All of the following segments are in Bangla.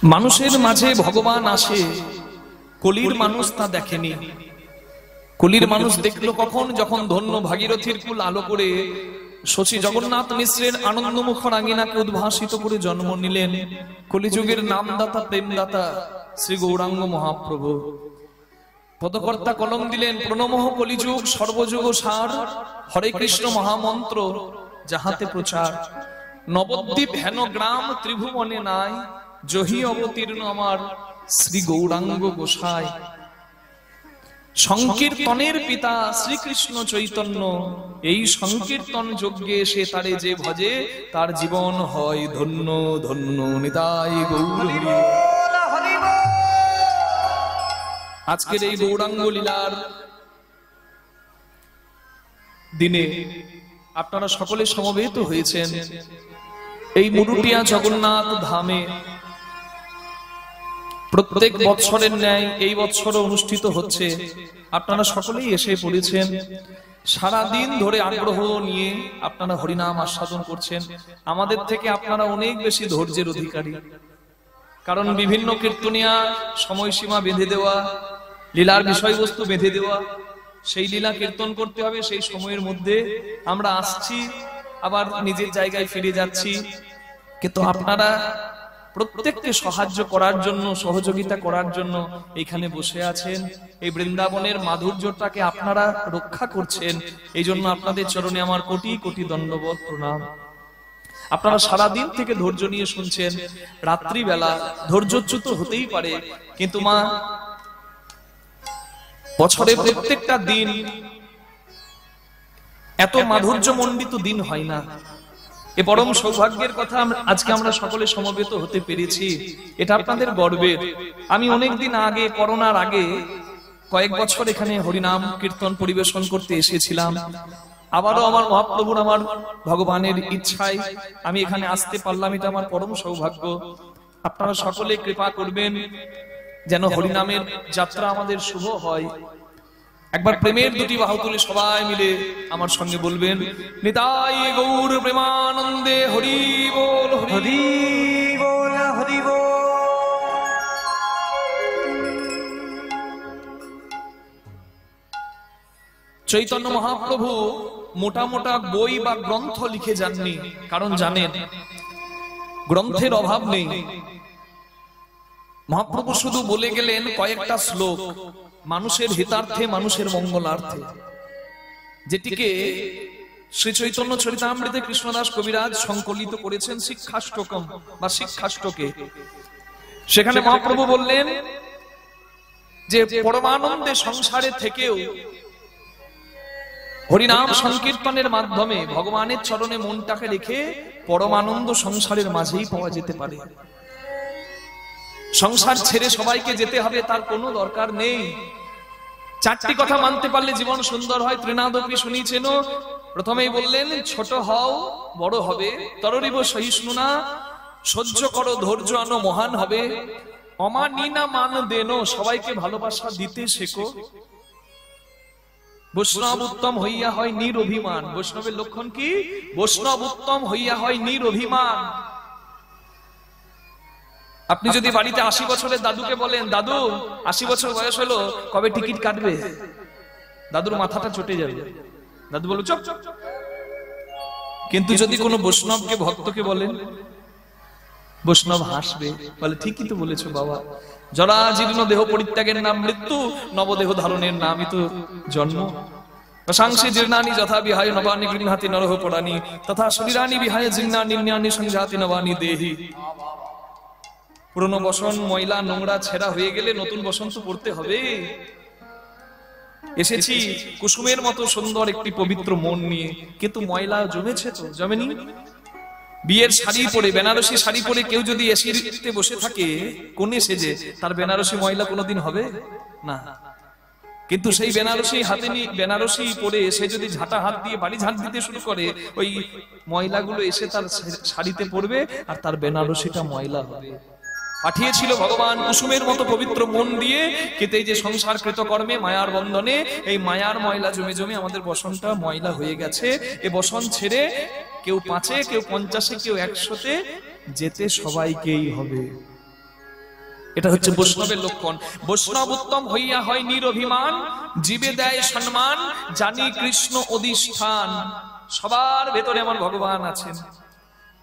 মানুষের মাঝে ভগবান আসে, কলির মানুষ তা দেখেনি। কলির মানুষ দেখলো কখন? যখন ধন্য ভাগীরথীর কুল আলো করে শশী জগন্নাথ মিশ্রের আনন্দমুখর আঙিনাকে উদ্ভাসিত করে জন্ম নিলেন কলিযুগের নামদাতা প্রেমদাতা শ্রী গৌরাঙ্গ মহাপ্রভু। পদকর্তা কলম দিলেন, প্রণমঃ কলিযুগ সর্বযুগ সার, হরে কৃষ্ণ মহামন্ত্র যাহাতে প্রচার। নবদ্বীপ হেন গ্রাম ত্রিভুবনে নাই, জহি অবতীর্ণ আমার শ্রী গৌরাঙ্গ গোসাই। সংকীর্তনের পিতা শ্রীকৃষ্ণ চৈতন্য, এই সংকীর্তন যজ্ঞে সে তারে যে ভজে, তার জীবন হয় ধন্য ধন্য। নিতাই গৌর হরি। আজকের এই গৌরাঙ্গ লীলার দিনে আপনারা সকলে সমবেত হয়েছেন এই মুরুটিয়া জগন্নাথ ধামে। প্রত্যেক বৎসরের ন্যায় এই বৎসরও অনুষ্ঠিত হচ্ছে। আপনারা সকলেই এসে পড়েছেন, সারা দিন ধরে আগ্রহ নিয়ে আপনারা হরিনাম আস্বাদন করছেন। আমাদের থেকে আপনারা অনেক বেশি ধৈর্যের অধিকারী, কারণ বিভিন্ন কীর্তনিয়া সময়সীমা বেঁধে দেওয়া, লীলার বিষয়বস্তু বেঁধে দেওয়া, সেই লীলা কীর্তন করতে হবে, সেই সময়ের মধ্যে আমরা আসছি, আবার নিজের জায়গায় ফিরে যাচ্ছি। কিন্তু আপনারা প্রত্যেককে সাহায্য করার জন্য, সহযোগিতা করার জন্য এখানে বসে আছেন। এই বৃন্দাবনের মাধুর্যটাকে আপনারা রক্ষা করছেন, এই জন্য আপনাদের চরণে আমার কোটি কোটি দণ্ডবত প্রণাম। আপনারা সারা দিন থেকে ধৈর্য নিয়ে শুনছেন। রাত্রিবেলা ধৈর্যচ্যুত হতেই পারে, কিন্তু মা বছরে প্রত্যেকটা দিন এত মাধুর্য মণ্ডিত দিন হয় না। এ পরম সৌভাগ্যের কথা আজকে আমরা সকলে সমবেত হতে পেরেছি, এটা আপনাদের গর্বের। আমি অনেকদিন আগে, করোনার আগে কয়েক বছর এখানে হরিনাম কীর্তন পরিবেশন করতে এসেছিলাম। আবারও আমার মহাপ্রভুর, আমার ভগবানের ইচ্ছায় আমি এখানে আসতে পারলাম, এটা আমার পরম সৌভাগ্য। আপনারা সকলে কৃপা করবেন যেন হরিনামের যাত্রা আমাদের শুভ হয়। একবার প্রেমের দুটি বাহু তুলে সবাই মিলে আমার সঙ্গে বলবেন, নিতাই গৌর প্রেমানন্দে হরি বল, হরি বল, হরি বল। চৈতন্য মহাপ্রভু মোটা মোটা বই বা গ্রন্থ লিখে যাননি, কারণ জানেন গ্রন্থের অভাব নেই। মহাপ্রভু শুধু বলে গেলেন কয়েকটা শ্লোক মানুষের হিতার্থে, মানুষের মঙ্গলার্থে, যেটিকে শ্রী চৈতন্য চরিতামৃতে কৃষ্ণদাস কবিরাজ সংকলিত করেছেন শিক্ষাষ্টকম বা শিক্ষাষ্টকে। সেখানে মহাপ্রভু বললেন যে পরমানন্দে সংসারে থেকেও হরিনাম সংকীর্তনের মাধ্যমে ভগবানের চরণে মনটাকে রেখে পরমানন্দ সংসারের মাঝেই পাওয়া যেতে পারে। সংসার ছেড়ে সবাইকে যেতে হবে তার কোনো দরকার নেই। চারটি কথা মানতে পারলে জীবন সুন্দর হয়। ত্রিনাদপি শুনিছেন, প্রথমেই বললেন ছোট হও বড় হবে, তররিব সহিষ্ণুনা সহ্য করো, ধৈর্য আনো মহান হবে, অমানিনা মান দেনো সবাইকে ভালোবাসা দিতে শেখো, বৈষ্ণব উত্তম হইয়া হয় নিরভিমান। বৈষ্ণবের লক্ষণ কি? বৈষ্ণব উত্তম হইয়া হয় নিরভিমান। আপনি যদি বাড়িতে 80 বছরের দাদুকে বলেন, দাদু 80 বছর বয়স হলো, কবে টিকিট কাটবে? দাদুর মাথাটা চটে যাবে, দাদু বলবে চুপ। কিন্তু যদি কোনো বৈষ্ণবকে, ভক্তকে বলেন, বৈষ্ণব হাসবে, বলে ঠিকই তো বলেছো বাবা, জরা জীর্ণ দেহ পরিত্যাগের নাম মৃত্যু, নবদেহ ধারণের নামই তো জন্ম। প্রশংসে জীর্ণানি যথা বিহায় নবানি গৃহাতি নরহ পড়ানি, তথা শরীরানি বিহায় জীর্ণা নির্ণানি সংজাতি নবানি দেহি। পুরনো বসন ময়লা নোংরা ছেঁড়া হয়ে গেলে নতুন বসন তো পড়তে হবে। এসেছি কুসুমের মতো সুন্দর একটি পবিত্র মন নিয়ে, কিন্তু ময়লা জমেছে তো, জমেনি? বিয়ের শাড়ি পরে, বেনারসি শাড়ি পরে কেউ যদি এসিতে বসে থাকে কোণে সেজে, তার বেনারসি ময়লা কোনোদিন হবে না। কিন্তু সেই বেনারসি হাতে নিয়ে, বেনারসি পরে সে যদি ঝাঁটা হাত দিয়ে বাড়ি ঝাঁট দিতে শুরু করে, ওই ময়লাগুলো এসে তার শাড়িতে পড়বে আর তার বেনারসিটা ময়লা হবে। পাঠিয়েছিল ভগবান কুসুমের মতো পবিত্র মন দিয়ে, কিন্তু এই যে সংসার কৃতকর্মে মায়ার বন্ধনে এই মায়ার ময়লা জমে জমে আমাদের বসনটা ময়লা হয়ে গেছে। এ বসন ছেড়ে কেউ 5-এ, কেউ 50-এ, কেউ 100-তে যেতে সবাইকেই হবে। এটা হচ্ছে বৈষ্ণবের লক্ষণ। বৈষ্ণব উত্তম হইয়া হয় নিরভিমান, জীবে দেয় সম্মান, জানি কৃষ্ণ অধিষ্ঠান। সবার ভেতরে আমার ভগবান আছেন,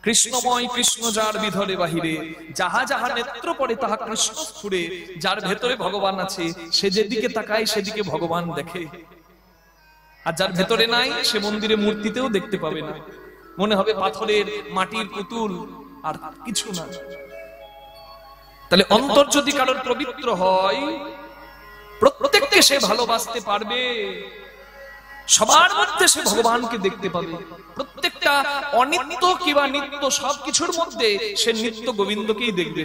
কৃষ্ণময় কৃষ্ণ যার বিধরে বাহিরে, যাহা যাহা নেত্র পড়ে তাহা কৃষ্ণ স্ফুরে। যার ভেতরে ভগবান আছে সে যেদিকে তাকায় সেদিকে ভগবান দেখে, আর যার ভেতরে নাই সে মন্দিরে মূর্তিতেও দেখতে পাবে না, মনে হবে পাথরের মাটির পুতুল আর কিছু না। তাহলে অন্তর যদি কারোর পবিত্র হয়, প্রত্যেককে সে ভালোবাসতে পারবে, সবার মধ্যে সে ভগবানকে দেখতে পাবে। প্রত্যেকটা অনিত্য কিংবা নিত্য সবকিছুর মধ্যে সে নিত্য গোবিন্দকেই দেখবে।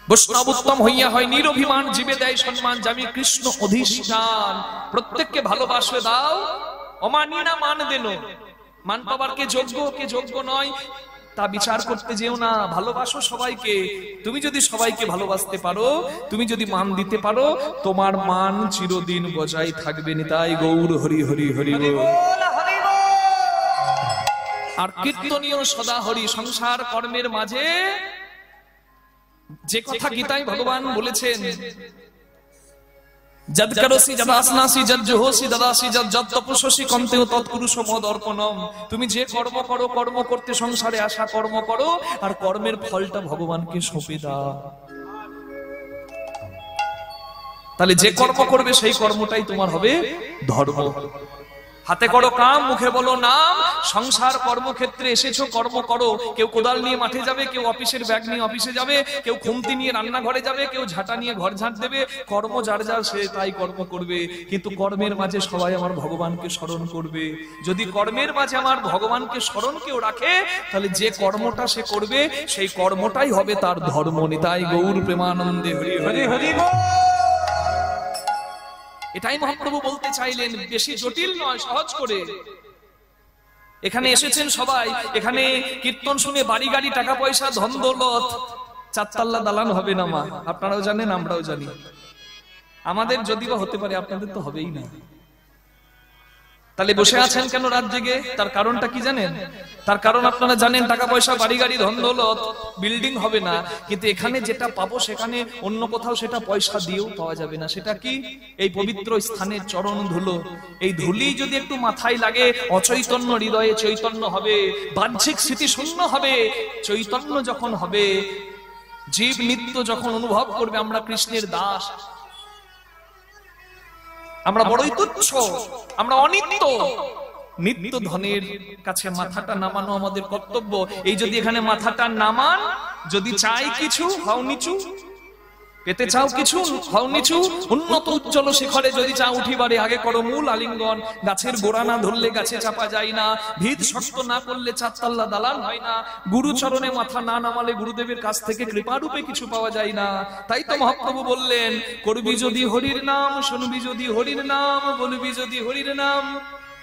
বৈষ্ণব উত্তম হইয়া হয় নিরভিমান, জীবে দেয় সম্মান, জানি কৃষ্ণ অধিষ্ঠান। প্রত্যেককে ভালোবাসে দাও, অমানি না মান দেন। মান পাবার কে যোগ্য কে যোগ্য নয় তা বিচার করতে যেও না, ভালোবাসো সবাইকে। তুমি যদি সবাইকে ভালোবাসতে পারো, তুমি যদি মান দিতে পারো, তোমার মান চিরদিন বজায় থাকবে। নিতাই গৌর হরি হরি হরি বল। আর কীর্তনীয় সদা হরি। সংসার কর্মের মাঝে যে কথা গীতায় ভগবান বলেছেন, যদ করসি যদ আসনাসি যদ জোহসি দদাসি যদ যদ তপস্বসি কন্তেও তৎপুরুষ মদ অর্পণম। তুমি যে কর্ম করো, কর্ম করতে সংসারে আসা কর্ম করো, আর কর্মের ফলটা ভগবানকে সঁপে দাও। তাহলে যে কর্ম করবে সেই কর্মটাই তোমার হবে ধর্ম। হাতে করো কাম, মুখে বলো নাম। সংসার কর্মক্ষেত্রে এসেছো, কর্ম করো। কেউ কোদাল নিয়ে মাঠে যাবে, কেউ অফিসের ব্যাগ নিয়ে অফিসে যাবে, কেউ খুন্তি নিয়ে রান্নাঘরে যাবে, কেউ ঝাঁটা নিয়ে ঘর ঝাঁট দেবে। কর্ম যার যার সে তাই কর্ম করবে, কিন্তু কর্মের মাঝে সবাই আমার ভগবানকে স্মরণ করবে। যদি কর্মের মাঝে আমার ভগবানকে স্মরণ কেউ রাখে, তাহলে যে কর্মটা সে করবে সেই কর্মটাই হবে তার ধর্ম। নিতাই গৌর প্রেমানন্দে হরি হরি হরি বল। এটাই মহাপ্রভু বলতে চাইলেন, বেশি জটিল নয়, সহজ করে। এখানে এসেছেন সবাই, এখানে কীর্তন শুনে বাড়ি গাড়ি টাকা পয়সা ধন দৌলত, চারতলা দালান হবে না মা। আপনারাও জানেন, আমরাও জানি। আমাদের যদিও হতে পারে, আপনাদের তো হবেই না। তাহলে বসে আছেন কেন রাত জেগে? তার কারণটা কি জানেন? তার কারণ আপনারা জানেন, টাকা পয়সা বাড়ি গাড়ি ধন দৌলত বিল্ডিং হবে না, কিন্তু এখানে যেটা পাবো সেখানে অন্য কোথাও সেটা পয়সা দিয়েও পাওয়া যাবে না। সেটা কি? এই পবিত্র স্থানের চরণ ধুলো। এই ধুলি যদি একটু মাথায় লাগে, অচৈতন্য হৃদয়ে চৈতন্য হবে, বাহ্যিক স্মৃতি শূন্য হবে। চৈতন্য যখন হবে, জীব নিত্য যখন অনুভব করবে আমরা কৃষ্ণের দাস, আমরা বড়ই তুচ্ছ, আমরা অনিত্য, নিত্য ধনের কাছে মাথাটা নামানো আমাদের কর্তব্য। এই যদি এখানে মাথাটা নামান, যদি চাই কিছু হও নিচু, পেতে চাও কিছু হও নিচু, উন্নত উজ্জ্বল শিখরে যদি চাও উঠিবারে, আগে করো মূল আলিঙ্গন। গাছের গোড়া না ধরলে গাছে চাপা যায় না, ভিত শক্ত না করলে চারতলা দালান হয় না, গুরু চরণে মাথা না নামালে গুরুদেবের কাছ থেকে কৃপারূপে কিছু পাওয়া যায় না। তাই তো মহাপ্রভু বললেন, করবি যদি হরির নাম, শুনবি যদি হরির নাম, বলবি যদি হরির নাম,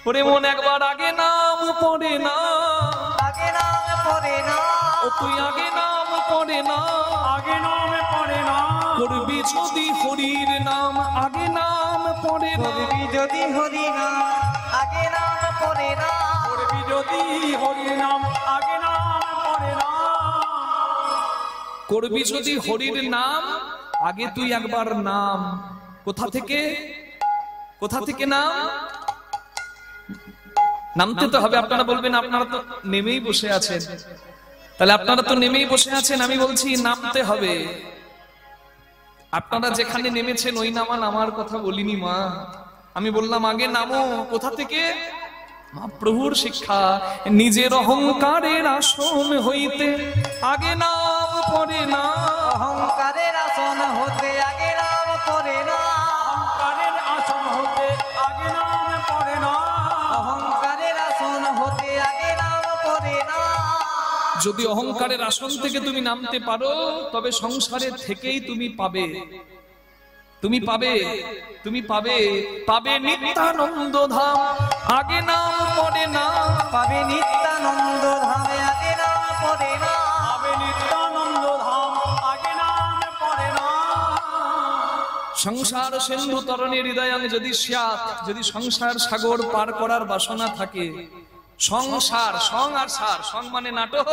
ওরে মন একবার আগে নাম পড়ে না, আগে নাম পড়ে না, ও তুই আগে নাম পড়ে না, আগে নাম পড়ে না, করবি যদি হরির নাম, আগে নাম পড়ে না, করবি যদি হরি নাম, আগে নাম পড়ে না, করবি যদি হরির নাম, আগে নাম পড়ে না, করবি যদি হরির নাম, আগে তুই একবার নাম। কোথা থেকে? কোথা থেকে নাম? নামতে তো হবে। আপনারা বলবেন আপনারা তো নেমেই বসে আছেন, তাহলে আপনারা তো নেমেই বসে আছেন, আমি বলছি নামতে হবে। আপনারা যেখানে নেমেছেন ওই নামান আমার কথা বলিনি মা, আমি বললাম আগে নামো। কোথা থেকে? মহাপ্রভুর শিক্ষা, নিজের অহংকারের আসন হইতে আগে নাম পড়ে না, অহংকারের আসন হতে আগে নাম পড়ে না, অহংকারের আসন হতে আগে নাম পড়ে না, অহংকারের আসন হতে আগে নাম পড়ে না। যদি অহংকারের আসন থেকে তুমি নামতে পারো, তবে সংসারে থেকেই তুমি পাবে, তুমি পাবে, তুমি পাবে, পাবে নিত্যানন্দ ধাম, আগে নাম পড়ে না, পাবে নিত্যানন্দ ধামে, আগে নাম পড়ে না, পাবে নিত্যানন্দ ধাম, আগে নাম পড়ে না। সংসার সিন্ধু তরণে হৃদয়াং যদি স্যাৎ, যদি সংসার সাগর পার করার বাসনা থাকে, সংসার, সং আর সার, সং মানে নাটক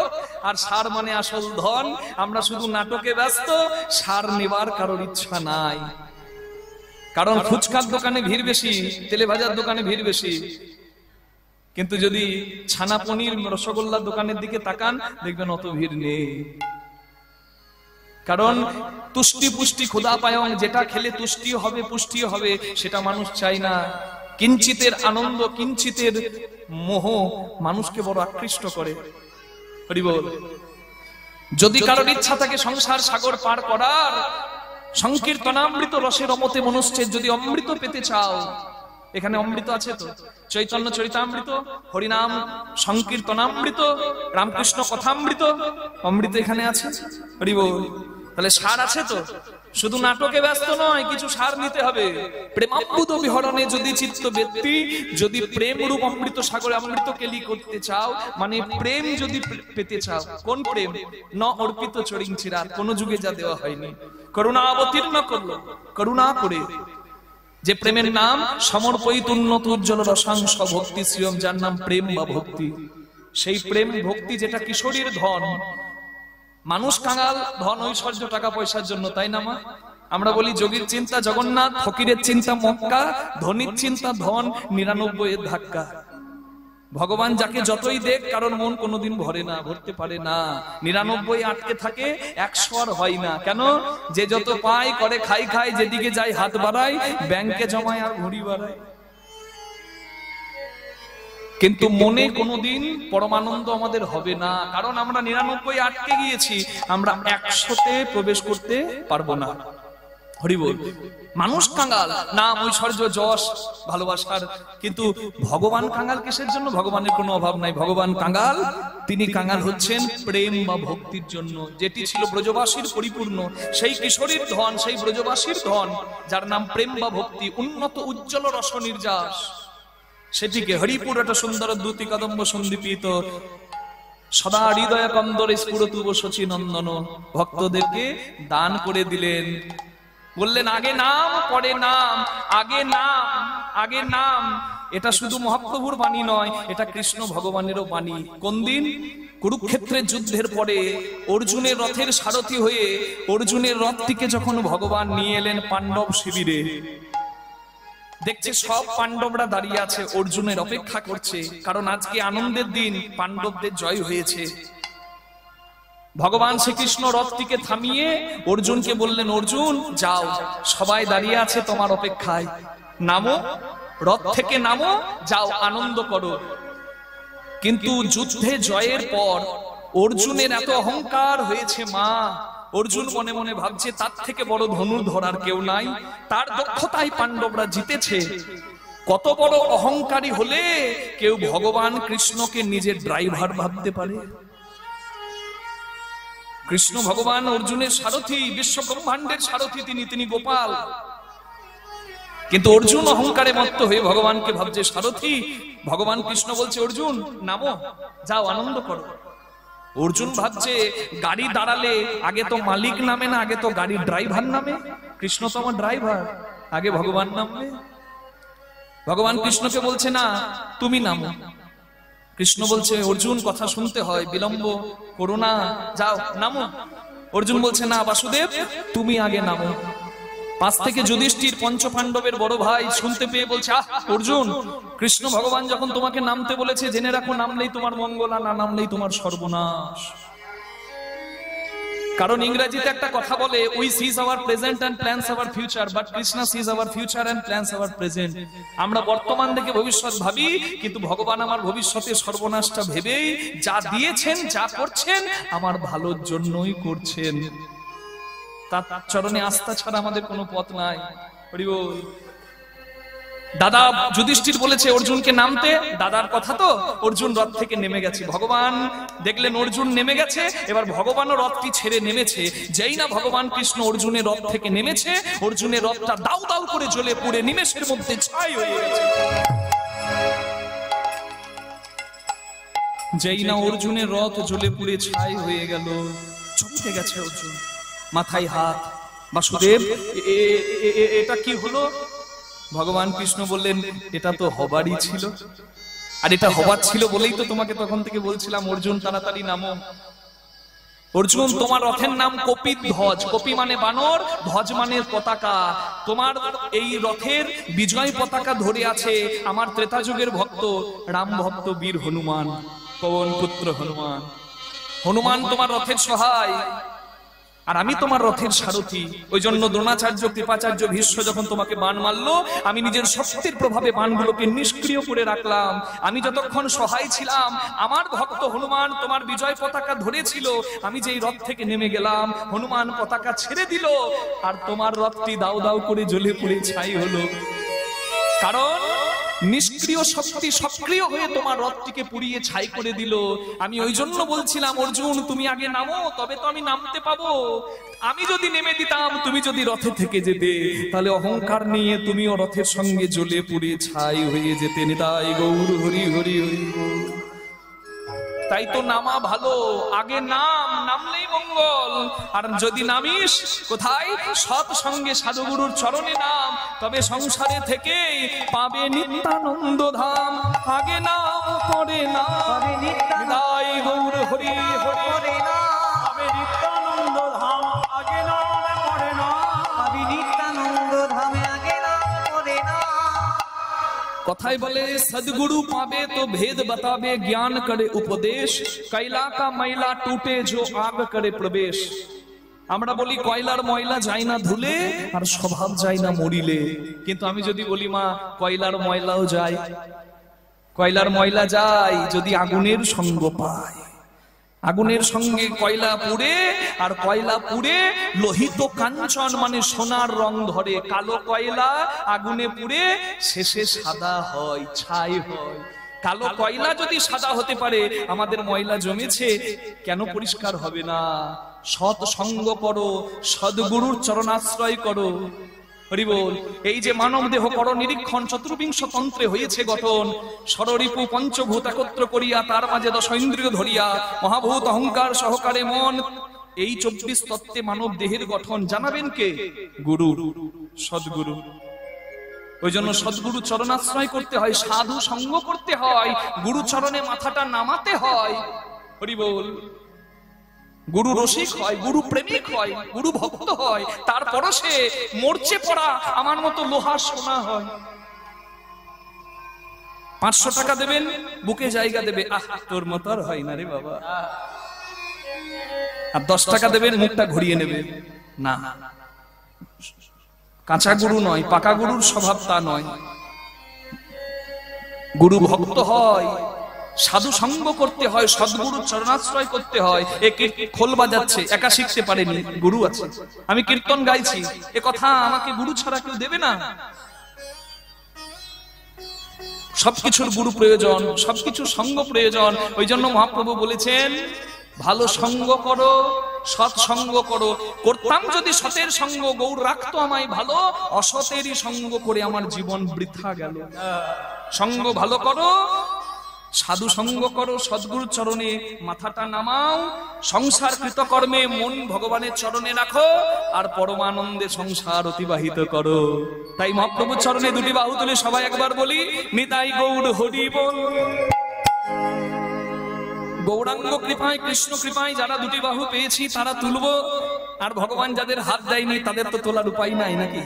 আর সার মানে আসল ধন। আমরা শুধু নাটকে ব্যস্ত, সার নেবার কারোর ইচ্ছা নাই। কারণ ফুচকার দোকানে ভিড় বেশি, তেলে ভাজার দোকানে ভিড় বেশি, কিন্তু যদি ছানা পনির রসগোল্লার দোকানের দিকে তাকান দেখবেন অত ভিড় নেই। কারণ তুষ্টি পুষ্টি ক্ষুধা পায়ং, যেটা খেলে তুষ্টি হবে পুষ্টি হবে সেটা মানুষ চায় না। কিঞ্চিতের আনন্দ, কিঞ্চিতের মোহ মানুষকে বড় আকৃষ্ট করে। হরি বল। যদি কারোর ইচ্ছা থাকে সংসার সাগর পার করার, সংকীর্তনামৃত রসের অমতে মনুষ্যে যদি অমৃত পেতে চাও, এখানে অমৃত আছে তো, চৈতন্য চরিতামৃত, হরিনাম সংকীর্তনামৃত, রামকৃষ্ণ কথামৃত, অমৃত এখানে আছে। হরি বল। তাহলে সার আছে তো, শুধু নাটকে ব্যস্ত নয়, কিছু সার নিতে হবে। প্রেমামৃত বিহরণে যদি চিত্ত ব্যক্তি, যদি প্রেম রূপ অমৃত সাগরে অমৃত কেলি করতে চাও, মানে প্রেম যদি পেতে চাও, কোন প্রেম? ন অর্পিত চরিঞ্চিরাত, কোন যুগে যা দেওয়া হয়নি, করুণা অবতীর্ণ করলো, করুণা করে, যে প্রেমের নাম সমর্পিত উন্নত উজ্জ্বল রসাংশ ভক্তি শ্রিয়ম, যার নাম প্রেম বা ভক্তি। সেই প্রেম ভক্তি যেটা কিশোরীর ধন। মানুষ কাঙাল ধন ঐশ্বর্য টাকা পয়সার জন্য, তাই না মা? আমরা বলি যোগীর চিন্তা জগন্নাথ, ফকিরের চিন্তা মক্কা, ধনীর চিন্তা ধন 99 এর ধাক্কা। ভগবান যাকে যতই দেখ কারণ মন কোনোদিন ভরে না, ভরতে পারে না। 99 আটকে থাকে, 100 আর হয় না। কেন? যে যত পায় করে খাই খায়, যেদিকে যায় হাত বাড়ায়, ব্যাংকে জমায় আর ঘুড়ি বাড়ায়। কিন্তু মনে কোনোদিন পরমানন্দ আমাদের হবে না, কারণ আমরা 99 আটকে গিয়েছি, আমরা 100তে প্রবেশ করতে পারবো না। হরি বল। মানুষ কাঙ্গাল, নাম ঐশ্বর্য যশ ভালোবাসার, কিন্তু ভগবান কাঙ্গাল কিসের জন্য? ভগবানের কোনো অভাব নাই, ভগবান কাঙ্গাল, তিনি কাঙ্গাল হচ্ছেন প্রেম বা ভক্তির জন্য। যেটি ছিল ব্রজবাসীর পরিপূর্ণ, সেই কিশোরীর ধন, সেই ব্রজবাসীর ধন, যার নাম প্রেম বা ভক্তি, উন্নত উজ্জ্বল রস নির্যাস, সেটিকে হরিপুর একটা সুন্দর দ্যুতি কদম্ব সন্দীপিত সদা হৃদয় কন্দর স্ফুরতুব শচী নন্দন ভক্তদেরকে দান করে দিলেন। বললেন আগে নাম পরে নাম, আগে নাম আগে নাম। এটা শুধু মহাপ্রভুর বাণী নয়, এটা কৃষ্ণ ভগবানেরও বাণী। কোন দিন? কুরুক্ষেত্রের যুদ্ধের পরে অর্জুনের রথের সারথি হয়ে অর্জুনের রথটিকে যখন ভগবান নিয়ে এলেন পাণ্ডব শিবিরে, দেখছে সব পাণ্ডবরা দাঁড়িয়ে আছে, অর্জুনের অপেক্ষা করছে, কারণ আজকে আনন্দের দিন, পাণ্ডবদের জয় হয়েছে। ভগবান শ্রীকৃষ্ণ রথটিকে থামিয়ে অর্জুনকে বললেন, অর্জুন যাও, সবাই দাঁড়িয়ে আছে তোমার অপেক্ষায়, নামো, রথ থেকে নামো, যাও আনন্দ করো। কিন্তু যুদ্ধে জয়ের পর অর্জুনের এত অহংকার হয়েছে মা, অর্জুন মনে মনে ভাবছে তার থেকে বড় ধনুর্ধর আর কেউ নাই, তার দক্ষতায় পাণ্ডবরা জিতেছে। কত বড় অহংকারী হলে কেউ ভগবান কৃষ্ণকে নিজের ড্রাইভার ভাবতে পারে? কৃষ্ণ ভগবান অর্জুনের সারথি, বিশ্ব ব্রহ্মাণ্ডের সারথি তিনি গোপাল। কিন্তু অর্জুন অহংকারে মত্ত হয়ে ভগবানকে ভাবছে সারথি। ভগবান কৃষ্ণ বলছে, অর্জুন নামো, যাও আনন্দ করো। অর্জুন ভাবছে গাড়ি দাঁড়ালে আগে তো মালিক নামে না, আগে তো গাড়ির ড্রাইভার নামে। কৃষ্ণ তো আমার ড্রাইভার, আগে ভগবান নামবে। ভগবান কৃষ্ণকে বলছে না, তুমি নামো। কৃষ্ণ বলছে, অর্জুন কথা শুনতে হয়, বিলম্ব করো না, যাও নামো। অর্জুন বলছে, না বাসুদেব তুমি আগে নামো। পাশ থেকে যুধিষ্ঠির পঞ্চপাণ্ডবের বড় ভাই শুনতে পেয়ে বলছে, আহ অর্জুন, কৃষ্ণ ভগবান যখন তোমাকে নামতে বলেছে, জেনে রাখো নামলেই তোমার মঙ্গল, আর না নামলেই তোমার সর্বনাশ। কারণ ইংরেজিতে একটা কথা বলে, we sees our present and plans our future, but Krishna sees our future and plans our present. আমরা বর্তমান দেখে ভবিষ্যৎ ভাবি, কিন্তু ভগবান আমার ভবিষ্যতের সর্বনাশটা ভেবেই যা দিয়েছেন, যা করছেন আমার ভালোর জন্যই করছেন। তার চরণে আস্থা ছাড়া আমাদের কোনো পথ নাই। হরি বল। দাদা যুধিষ্ঠির বলেছে অর্জুনকে নামতে, দাদার কথা তো অর্জুন রথ থেকে নেমে গেছে। ভগবান দেখলেন অর্জুন নেমে গেছে, এবার ভগবানও রথটি ছেড়ে নেমেছে। যেই না ভগবান কৃষ্ণ অর্জুনের রথ থেকে নেমেছে, অর্জুনের রথটা দাউ দাউ করে জ্বলে পুড়ে নিমেষের মধ্যে ছাই হয়ে গেছে। যেই না অর্জুনের রথ জ্বলে পুড়ে ছাই হয়ে গেল, চমকে গেছে অর্জুন, মাথায় হাত। বাসুদেব এটা কি হলো? ভগবান কৃষ্ণ বললেন, এটা তো হবারই ছিল। আর এটা হবার ছিল বলেই তো তোমাকে তখন থেকে বলছিলাম অর্জুন তাড়াতাড়ি নামো। অর্জুন, তোমার রথের নাম কপিধ্বজ। কপি মানে বানর, ধ্বজ মানে পতাকা। তোমার এই রথের বিজয় পতাকা ধরে আছে আমার ত্রেতা যুগের ভক্ত, রাম ভক্ত বীর হনুমান, পবন পুত্র হনুমান। হনুমান তোমার রথের সহায়, আর আমি তোমার রথের সারথি। ওই জন্য দ্রোণাচার্য, কৃপাচার্য, ভীষ্ম যখন তোমাকে বাণ মারলো, আমি নিজের শক্তির প্রভাবে বাণগুলোকে নিষ্ক্রিয় করে রাখলাম। আমি যতক্ষণ সহায় ছিলাম, আমার ভক্ত হনুমান তোমার বিজয় পতাকা ধরেছিল। আমি যেই রথ থেকে নেমে গেলাম, হনুমান পতাকা ছেড়ে দিল, আর তোমার রথটি দাউ দাউ করে জ্বলে পুড়ে ছাই হলো। কারণ নিষ্ক্রিয় শক্তি সক্রিয় হয়ে তোমার রথটিকে পুড়িয়ে ছাই করে দিল। আমি ওই জন্য বলছিলাম অর্জুন, তুমি আগে নামো, তবে তো আমি নামতে পাবো। আমি যদি নেমে দিতাম, তুমি যদি রথে থেকে যেতে, তাহলে অহংকার নিয়ে তুমিও রথের সঙ্গে জ্বলে পুড়ে ছাই হয়ে যেতে। নিতাই গৌর হরি হরি হরি। তাই তো নামা ভালো, আগে নাম, নামলেই মঙ্গল। আর যদি নামিস কোথায়? সৎ সঙ্গে সাধুগুরুর চরণে নাম, তবে সংসারে থেকে পাবে নিত্যানন্দ ধাম। আগে নাম পরে নাম, নিতাই গৌর হরি হরি। আমি নিত্যানন্দ ধাম আগে নাম পড়ে না। আমি নিত্যানন্দ ধামে আগে নাম পড়ে না। কথাই বলে सदगुरु पावे तो भेद बतावे, ज्ञान करे उपदेश, कैला का मैला टूटे जो आग करे प्रवेश। আমরা বলি কয়লার ময়লা যায় না ধুলে, আর স্বভাব যায় না মরিলে। কিন্তু আমি যদি বলি মা, কয়লার ময়লাও যায়, কয়লার ময়লা যায় যদি আগুনের সঙ্গ পায়। আগুনের সঙ্গে কয়লা পুড়ে, আর কয়লা পুড়ে লোহিত কাঞ্চন মানে সোনার রং ধরে। কালো কয়লা আগুনে পুড়ে শেষে সাদা হয়, ছাই হয়। কালো কয়লা যদি সাদা হতে পারে, আমাদের ময়লা জমেছে কেন পরিষ্কার হবে না? সৎ সঙ্গ করো, সদ্গুরুর চরণাশ্রয় করো। হরি বল। এই যে মানব দেহ কর নিরীক্ষণ, চতুর্বিংশ তন্ত্রে হয়েছে গঠন। ষড়রিপু পঞ্চভূত একত্র করিয়া, তার মাঝে দশ ইন্দ্রিয় ধরিয়া, মহাভূত অহংকার সহকারে মন। এই 24 তত্ত্বে মানব দেহের গঠন জানাবেন কে? গুরু, সদ্গুরু। ওই জন্য সদ্গুরু চরণাশ্রয় করতে হয়, সাধু সঙ্গ করতে হয়, গুরু চরণে মাথাটা নামাতে হয়। হরি বল। গুরু রসিক হয়, গুরু প্রেমিক হয়, গুরু ভক্ত হয়, তারপরও সে মরচে পড়া আমার মতো লোহা সোনা হয়। 500 টাকা দেবেন, বুকে জায়গা দেবে, আহ তোর মতো আর হয় না রে বাবা। আর 10 টাকা দেবেন, মুখটা ঘুরিয়ে নেবে না। কাঁচা গুরু নয়, পাকা গুরুর স্বভাব তা নয়। গুরু ভক্ত হয়, সাধু সঙ্গ করতে হয়, সদ্গুরুর চরণাশ্রয় করতে হয়। খোল বাজাচ্ছে, একা শিখতে পারেনি, গুরু আছে। আমি কীর্তন গাইছি, এ কথা আমাকে গুরু ছাড়া কেউ দেবে না। সবকিছুর গুরু প্রয়োজন, সবকিছুর সঙ্গ প্রয়োজন। ওই জন্য মহাপ্রভু বলেছেন, ভালো সঙ্গ করো, সৎ সঙ্গ করো। করতাম যদি সতের সঙ্গ, গৌর রাখতো আমায় ভালো, অসতেরই সঙ্গ করে আমার জীবন বৃথা গেল। সঙ্গ ভালো করো, সাধু সঙ্গ করো, সদ্গুরুর চরণে মাথাটা নামাও, সংসার কৃতকর্মে মন ভগবানের চরণে রাখো, আর পরমানন্দে সংসার অতিবাহিত করো। তাই মহাপ্রভুর চরণে দুটি বাহু তুলে সবাই একবার বলি, নিতাই গৌর হরি বল। গৌরাঙ্গ কৃপায়, কৃষ্ণ কৃপায় যারা দুটি বাহু পেয়েছি তারা তুলবো, আর ভগবান যাদের হাত দেয়নি তাদের তো তোলার উপায় নাই নাকি।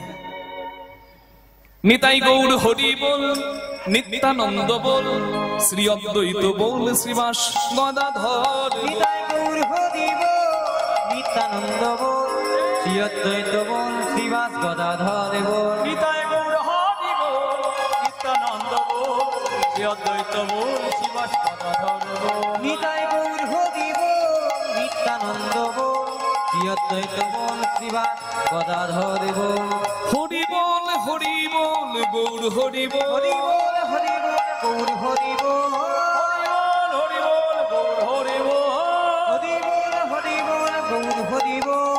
নিতাই গৌর হরি বল, নিত্যানন্দ বল, শ্রী অদ্বৈত বল, শ্রীবাস গদাধর। নিতাই গৌর হরি বল, নিত্যানন্দ বল, শ্রী অদ্বৈত বল, শ্রীবাস গদাধর বল। নিতাই গৌর হরি বল, নিত্যানন্দ বল, শ্রী অদ্বৈত বল, শ্রীবাস গদাধর বল। নিতাই গৌর হরি বল, নিত্যানন্দ বল, শ্রী অদ্বৈত বল, শ্রীবাস গদাধর বল। হরি বল, হরি বল, গৌর হরি বল, হরি বল, হরি বল, গৌর হরি বল। হরি বল, গৌর হরি বল। হরি বল, হরি বল, গৌর হরি বল।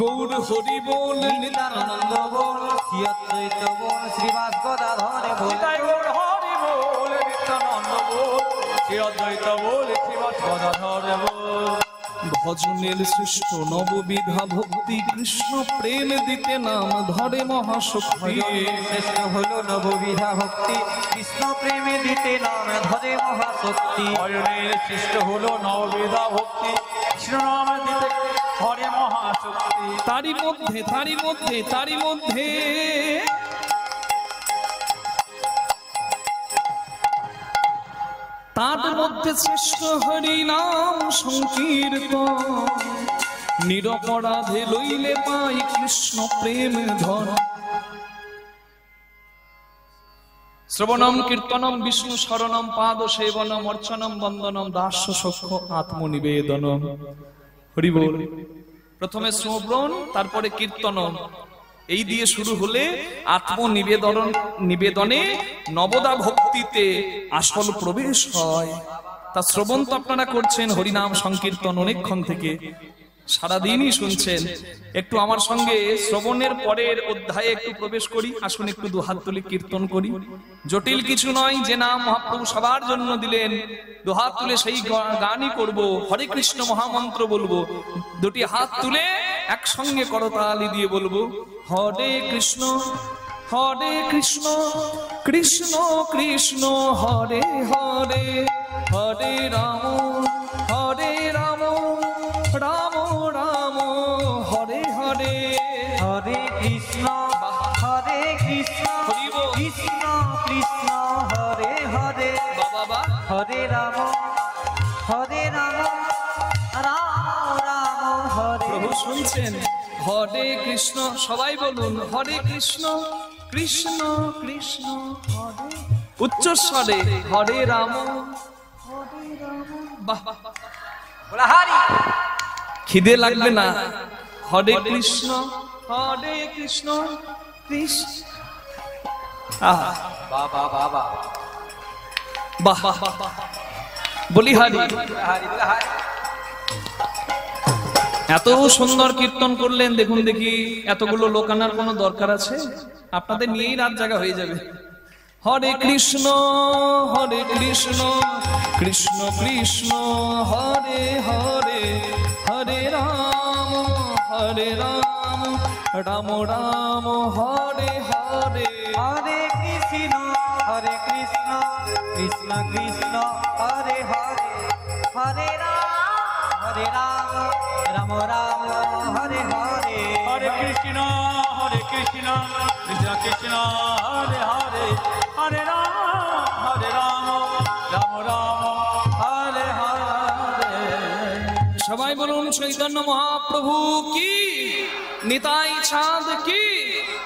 গৌর হরি বল, নিত্যানন্দ বল, শ্রী অদ্বৈত বল, শ্রীবাস গদাধর বল। নিতাই গৌর হরি বল, নিত্যানন্দ বল, শ্রী অদ্বৈত বল, শ্রীবাস গদাধর বল। ভজনের সৃষ্ট নববিধা ভক্তি কৃষ্ণ প্রেম দিতে নাম ধরে মহাশক্তি শ্রেষ্ঠ হলো নববিধা ভক্তি কৃষ্ণ প্রেমে দিতে নাম ধরে মহাশক্তি ভজনের সৃষ্ট হলো নববিধা ভক্তি কৃষ্ণ নাম দিতে ধরে মহাশক্তি। তারই মধ্যে তার মধ্যে শ্রেষ্ঠ হরি নাম সংকীর্তন নিরপরাধে লইলে পাই কৃষ্ণ প্রেম ধন। শ্রবণম কীর্তনম বিষ্ণু শরণম পাদ সেবনম অর্চনম বন্দনম দাস্য সখ্য আত্মনিবেদনম। হরি বল। প্রথমে শ্রবণ, তারপরে কীর্তনম, এই দিয়ে শুরু হলে নিবেদনে নবদা ভক্তিতে আসল প্রবেশ হয়। তা শ্রবণ তো আপনারা করছেন, হরিনাম সংকীর্তন অনেকক্ষণ থেকে সারাদিনই শুনছেন। একটু আমার সঙ্গে শ্রবণের পরের অধ্যায়ে একটু প্রবেশ করি। আসুন একটু দুহাত তুলে কীর্তন করি। জটিল কিছু নয়, যে নাম মহাপ্রভু সবার জন্য দিলেন, দুহাত তুলে সেই গানই করব, হরে কৃষ্ণ মহামন্ত্র বলবো। দুটি হাত তুলে একসঙ্গে করতালি দিয়ে বলবো, হরে কৃষ্ণ কৃষ্ণ কৃষ্ণ হরে হরে, হরে রাম রাম রাম হরে হরে। হরে কৃষ্ণ কৃষ্ণ কৃষ্ণ হরে হরে, বাবা হরে রাম রাম রাম হরে। প্রভু শুনছেন, হরে কৃষ্ণ, সবাই বলুন হরে কৃষ্ণ কৃষ্ণ কৃষ্ণ হরে, উচ্চস্বরে হরে রাম বাহ। বলা হরি। খিদে লাগবে না, হরে কৃষ্ণ কৃষ্ণ আহা বাবা বাবা বাহ, বলি হরি। হরি বলা হরি। এত সুন্দর কীর্তন করলেন, দেখুন দেখি এতগুলো লোক আনার কোনো দরকার আছে? আপনাদের নিয়েই রাত জাগা হয়ে যাবে। হরে কৃষ্ণ কৃষ্ণ কৃষ্ণ হরে হরে, হরে রাম রাম রাম হরে হরে। হরে কৃষ্ণ কৃষ্ণ কৃষ্ণ হরে হরে, হরে রাম রাম রাম হরে হরে। হরে কৃষ্ণ কৃষ্ণ কৃষ্ণ হরে হরে, হরে রাম রাম রাম হরে হরে। সবাই বলুন চৈতন্য মহাপ্রভু কি, নিতাই চাঁদ কি,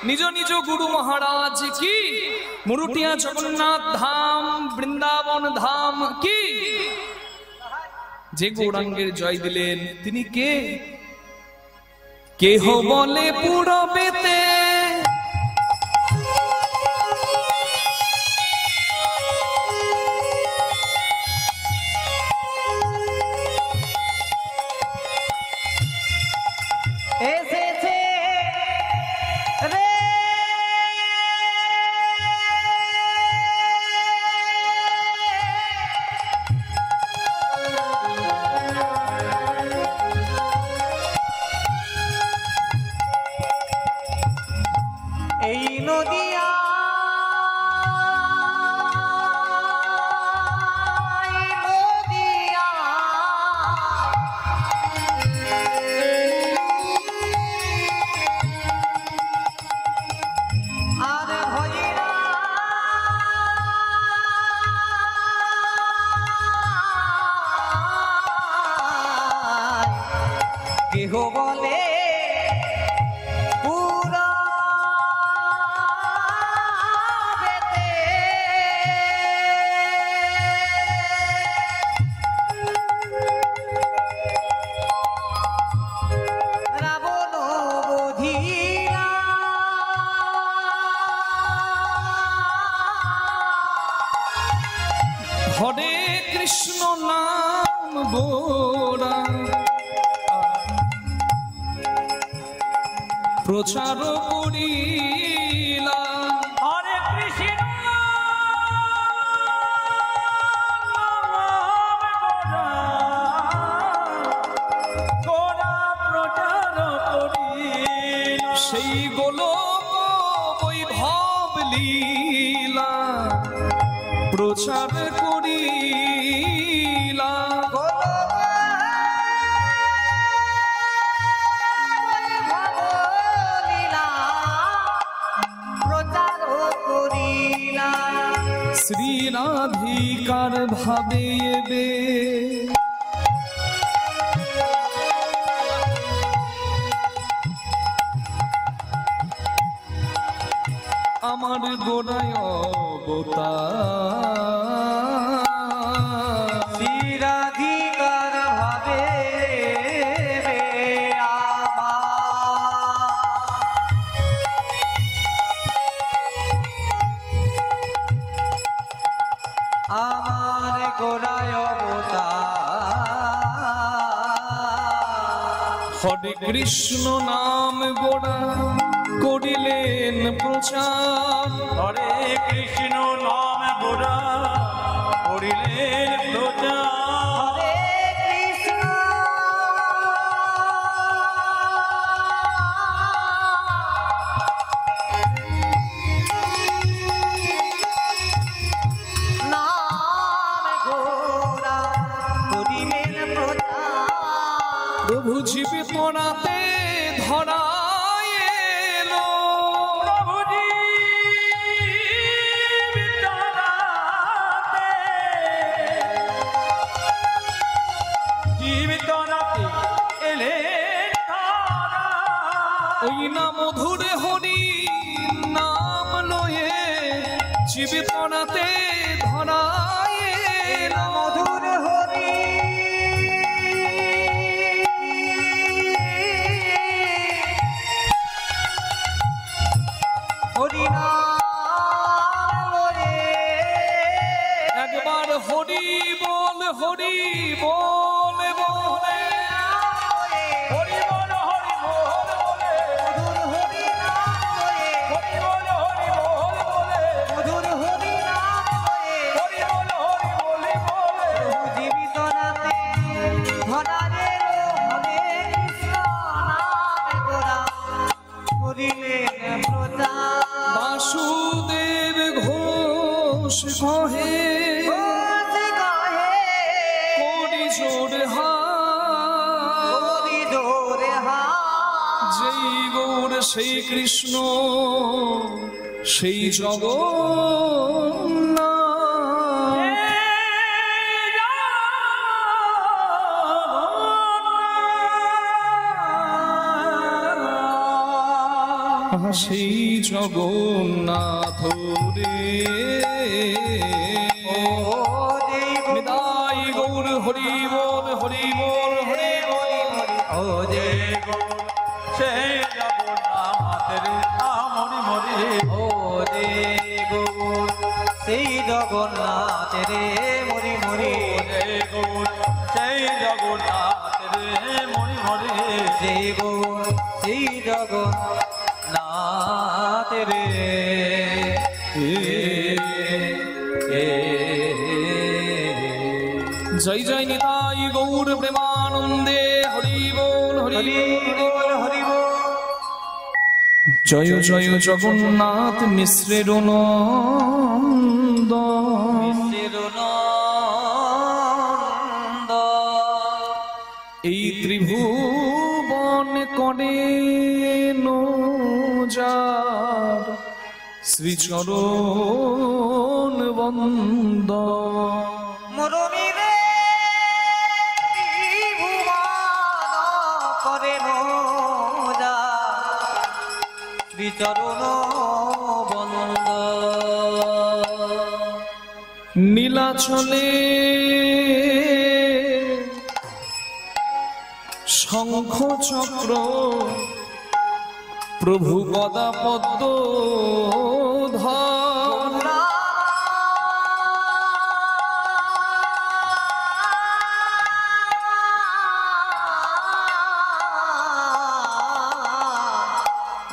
নিজ নিজ গুরু মহারাজ কি, মুরুটিয়া জগন্নাথ ধাম বৃন্দাবন ধাম কি। যে গৌরাঙ্গের জয় দিলেন তিনি কে? কেহ বলে পূরবেতে, এসেছে রে এই নদিয়া আর হইরা কেহ বলে পুরা বেতে, রাবণ বধিরা হরে কৃষ্ণ নাম বোরা প্রচার করিলা। হরে কৃষ্ণ সেই গোলক বৈভব লীলা প্রচার করিলা। শ্রীরাধিকার ভাবে এবে আমার গোড়ায় অবতার। শ্রীরাধিকার ভাবে আমার গোড়ায় অবতার। হরে কৃষ্ণ নাম গোড়া করিলেন প্রচার। হরে কৃষ্ণ নাম গোড়া করিলেন প্রচার। হরে কৃষ্ণ নাম গোড়া করিলেন প্রচার। প্রভু জীবিত রাতে ধরায় এলো। জীবিত রাতে এলেন ওই না মধুরে হরি নাম লয়ে জীবিত রাতে ধরায় এলো। মধুর হরি হরি নাম লয়ে একবার হরি বল হরি বল বলে হরি বল হরি বল বলে মধুর হরি নাম লয়ে হরি বল হরি বল বলে মধুর হরি নাম লয়ে হরি বল হরি বলি বলে প্রভু জীবিত রাতে ধরা গেল। হরে কৃষ্ণ নাম গোড়া করিলেন প্রচার। বাসুদেব ঘোষ কহে ঘোষ গাহে করি জোর হরি জোরে হাত। যেই গৌর সেই কৃষ্ণ সেই জগন্নাথ। সেই জগন্নাথ রে ও দেব নিতাই গৌর হরি বল হরি বল হরি বল। ও দেব সেই জগন্নাথের আমরি মরি ও দেব সেই জগন্নাথ রে মরি মরি সেই জগন্নাথের মরি মরি দেব সেই জগন্নাথ রে জয় জয় নিতাই গৌর প্রেমানন্দে হরি বল হরি হরি বল। বল হরি বল। জয় জয় জগন্নাথ মিশ্রের নন্দ। চিরনন্দ এই ত্রিভুবন করে যার শ্রীচরণ বন্দ। মরমিরে ত্রিভুবন করে মোজা শ্রীচরণ বন্দ। নীলাচলে শঙ্খ চক্র প্রভু গদা পদ্ম ধর।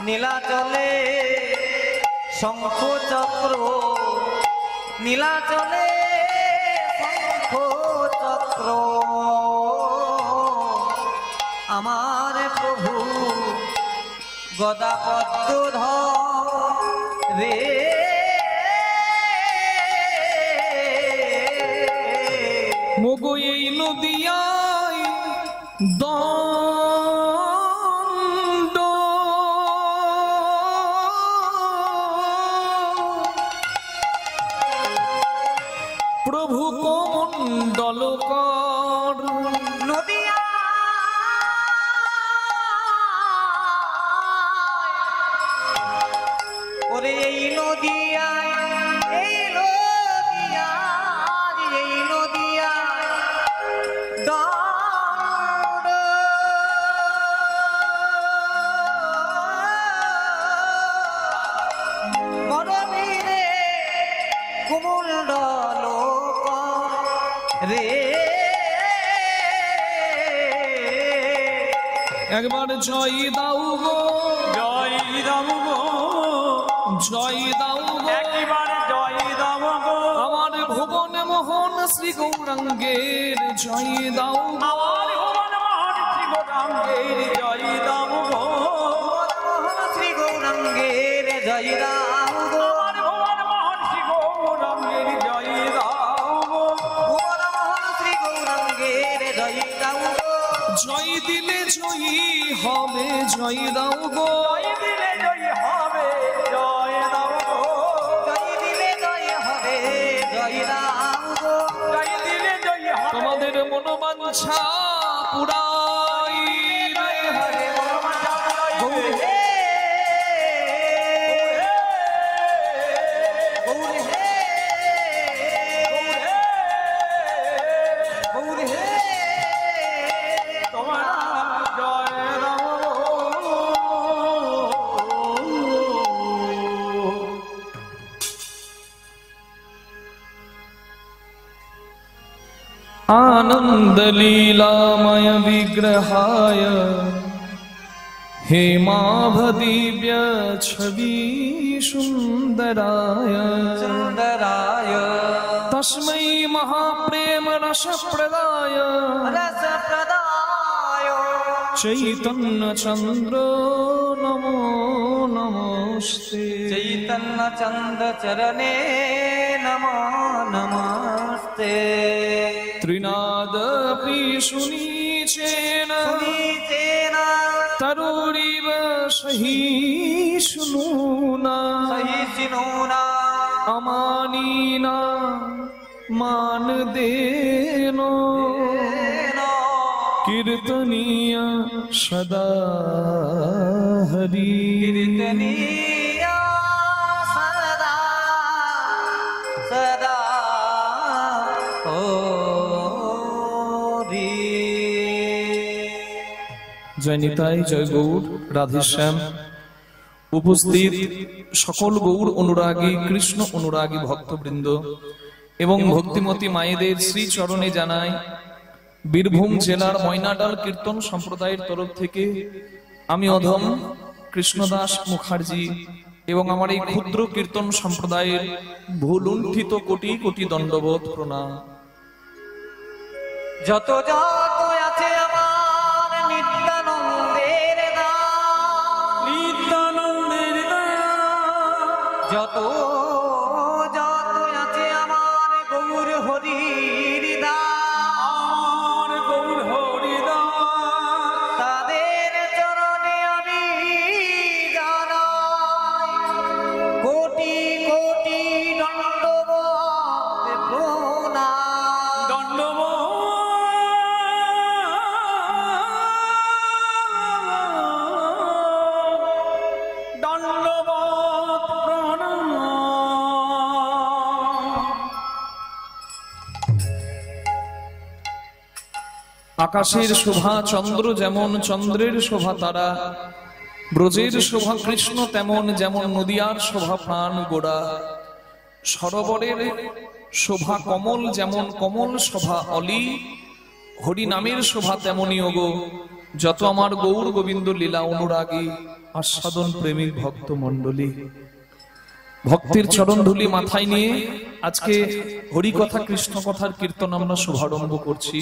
নীলাচলে শঙ্খ চক্র নীলাচলে শঙ্খ চক্র আমার প্রভু গদা পদ্ম ধরে মগো এই নদিয়ায় দণ্ড প্রভু কমণ্ডল কর নদিয়া ওরে এই নদিয়ায় এই নদিয়ায় এই নদিয়ায় দণ্ড মরবীরে কুমণ্ডল রে একবার জয় দাও গো, জয় দাম গো, জয় দাও গো, একেবারে জয় দাম গো, আমার ভুবন মোহন শ্রী গৌরাঙ্গের জয় দাও গো। আমার ভুবন মোহন শ্রী গৌরাঙ্গের জয় দাম গো, শ্রী গৌরাঙ্গের জয় রাম গো আমার ভুবন মোহন শ্রী গৌরাঙ্গের জয় দাম গো, ভুবন মোহন শ্রী গৌরাঙ্গের জয় রাম গো জয় দিলে জয়ী হবে জয় দাও গো, জয় দিলে জয় হবে জয় দাম গো, জয় দিলে জয় হবে জয় রাম গো জয় দিলে জয় হবে। তোমাদের মনোবাঞ্ছা পুরাইবে হরে গৌর হে গৌর হে গৌর হে তোমার জয় রাম आनंद लीलामय विग्रहाय हेमाभदिव्य छवि सुंदराय सुंदराय तस्मै महाप्रेम रस प्रदाय रस प्रदाय चैतन्य चंद्र नमो नमस्ते चैतन्य चंद चरणे नमो नमस्ते त्रिनादपि सुनीचेन सुनीचेन तरुरिव सहिष्णुना सहिष्णुना अमानीना मानदेन कीर्तनीय सदा हरि कीर्तनीय सदा सदा हरि जय निताई जय गौर राधेश्याम উপস্থিত সকল গৌর অনুরাগী কৃষ্ণ অনুরাগী ভক্তবৃন্দ এবং ভক্তিমতী মায়েদের শ্রী চরণে জানাই বীরভূম জেলার ময়নাডাল কীর্তন সম্প্রদায়ের তরফ থেকে আমি অধম কৃষ্ণদাস মুখার্জি এবং আমার এই ক্ষুদ্র কীর্তন সম্প্রদায়ের ভুলুণ্ঠিত কোটি কোটি দণ্ডবোধ প্রণাম। যত যত আছে আমার নিত্যানন্দের দান নিত্যানন্দের দয়া, যত যত আছে আমার গৌর হরির দান আমার গৌর হরিদাস, তাদের চরণে আমি জানাই কোটি কোটি দণ্ডবত প্রণাম দণ্ডবোধ দণ্ডবোধ প্রণাম। আকাশের শোভা চন্দ্র যেমন চন্দ্রের শোভা তারা, ব্রজের শোভা কৃষ্ণ তেমন যেমন নদিয়ার শোভা প্রাণ গোড়া, সরোবরের শোভা কমল যেমন কমল শোভা অলি, হরি নামের শোভা তেমনই ওগো যত আমার গৌর গোবিন্দ লীলা অনুরাগী আস্বাদন প্রেমিক ভক্ত মণ্ডলী। ভক্তির চরণ ধুলি মাথায় নিয়ে আজকে হরি কথা কৃষ্ণ কথার কীর্তন আমরা শুভারম্ভ করছি।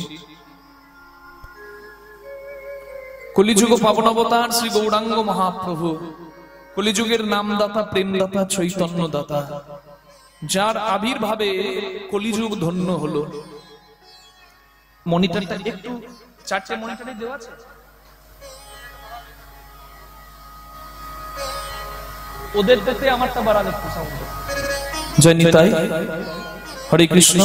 কলিযুগ পাবনাবতার শ্রী গৌরাঙ্গ মহাপ্রভু, কলিযুগের নামদাতা, প্রেমদাতা, চৈতন্য দাতা, যার আবির্ভাবে কলিযুগ ধন্য হলো। মনিটরটা একটু, 4টে মনিটরে দেওয়া আছে, ওদের দেখতে আমারটা বাড়া যাচ্ছে সাউন্ড। জয় নিতাই, হরে কৃষ্ণ।